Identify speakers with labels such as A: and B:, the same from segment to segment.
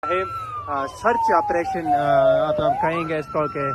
A: ہے search operation ہم کہیں گے اس کو کہ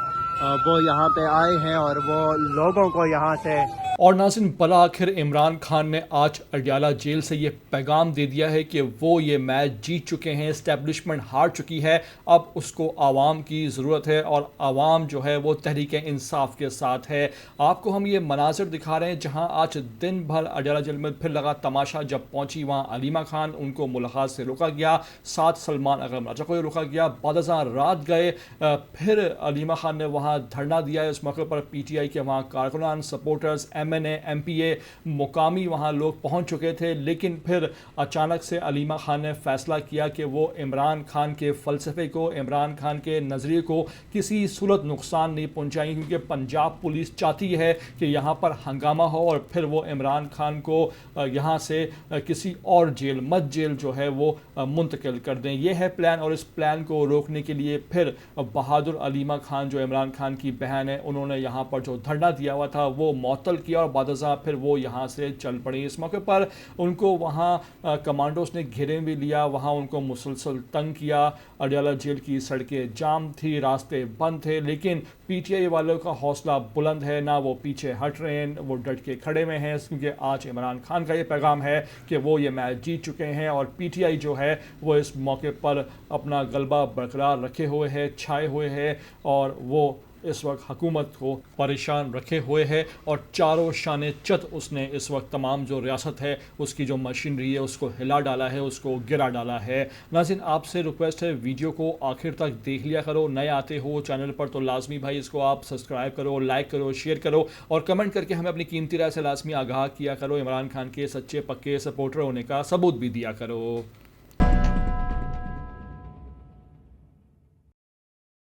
A: وہ یہاں پہ آئے ہیں اور وہ لوگوں کو یہاں سے
B: اور ناظرین بالآخر عمران خان نے آج اڈیالہ جیل سے یہ پیغام دے دیا ہے کہ وہ یہ میچ جیت چکے ہیں، اسٹیبلشمنٹ ہار چکی ہے، اب اس کو عوام کی ضرورت ہے اور عوام جو ہے وہ تحریک انصاف کے ساتھ ہے۔ آپ کو ہم یہ مناظر دکھا رہے ہیں جہاں آج دن بھر اڈیالہ جیل میں پھر لگا تماشا۔ جب پہنچی وہاں علیمہ خان، ان کو ملاقات سے روکا گیا، ساتھ سلمان اغا مرزا کو روکا گیا، بعد ازاں رات گئے، پھر علیمہ خان نے وہاں دھرنا دیا ہے۔ اس موقع پر پی ٹی آئی کے وہاں کارکنان، سپورٹرز، ایم این اے، ایم پی اے، مقامی وہاں لوگ پہنچ چکے تھے، لیکن پھر اچانک سے علیمہ خان نے فیصلہ کیا کہ وہ عمران خان کے فلسفے کو، عمران خان کے نظریے کو کسی صورت نقصان نہیں پہنچائیں، کیونکہ پنجاب پولیس چاہتی ہے کہ یہاں پر ہنگامہ ہو اور پھر وہ عمران خان کو یہاں سے کسی اور جیل، مت جیل جو ہے وہ منتقل کر دیں۔ یہ ہے پلان، اور اس پلان کو روکنے کے لیے پھر بہادر علیمہ خان جو عمران خان کی بہن ہے، انہوں نے یہاں پر جو دھرنا دیا ہوا تھا وہ معطل کیا اور بعد ازاں پھر وہ یہاں سے چل پڑی۔ اس موقع پر ان کو وہاں کمانڈوز نے گھیرے بھی لیا، وہاں ان کو مسلسل تنگ کیا۔ اڈیالہ جیل کی سڑکیں جام تھی، راستے بند تھے، لیکن پی ٹی آئی والوں کا حوصلہ بلند ہے، نہ وہ پیچھے ہٹ رہے ہیں، وہ ڈٹ کے کھڑے میں ہیں، کیونکہ آج عمران خان کا یہ پیغام ہے کہ وہ یہ میچ جیت چکے ہیں، اور پی ٹی آئی جو ہے وہ اس موقع پر اپنا غلبہ برقرار رکھے ہوئے ہے، چھائے ہوئے ہے، اور وہ اس وقت حکومت کو پریشان رکھے ہوئے ہے، اور چاروں شانے چت اس نے اس وقت تمام جو ریاست ہے اس کی جو مشینری ہے اس کو ہلا ڈالا ہے، اس کو گرا ڈالا ہے۔ ناظرین آپ سے ریکویسٹ ہے ویڈیو کو آخر تک دیکھ لیا کرو، نئے آتے ہو چینل پر تو لازمی بھائی اس کو آپ سبسکرائب کرو، لائک کرو، شیئر کرو، اور کمنٹ کر کے ہمیں اپنی قیمتی رائے سے لازمی آگاہ کیا کرو، عمران خان کے سچے پکے سپورٹر ہونے کا ثبوت بھی دیا کرو۔